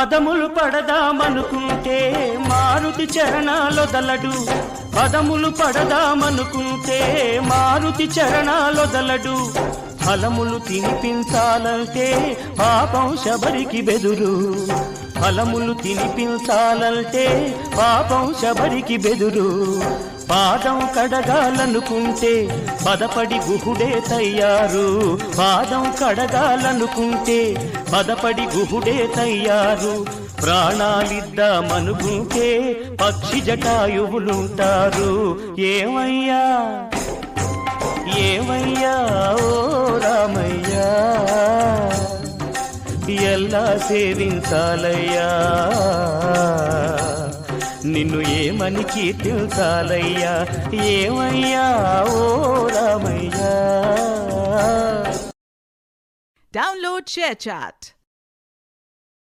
పదములు పడదామనుకుంటే మారుతి చరణాలొదలడు, పదములు పడదామనుకుంటే మారుతి చరణాలొదలడు. ఫలములు తినిపించాలంటే పాపం శబరికి బెదురు, ఫలములు తినిపించాలంటే పాపం శబరికి బెదురు. పాదం కడగాలనుకుంటే పదపడి గుహుడే తయ్యారు, పాదం కడగాలనుకుంటే పదపడి గుహుడే తయ్యారు. ప్రాణాలిద్దామనుకుంటే పక్షి జటాయువులుంటారు. ఏమయ్యా ఏమయ్యా ఓ రామయ్యా, ఎలా సేవించాలయ్యా, నిన్ను ఏమని కీర్తించాలయ్యా, ఏమయ్యా ఓ రామయ్యా. Download ShareChat.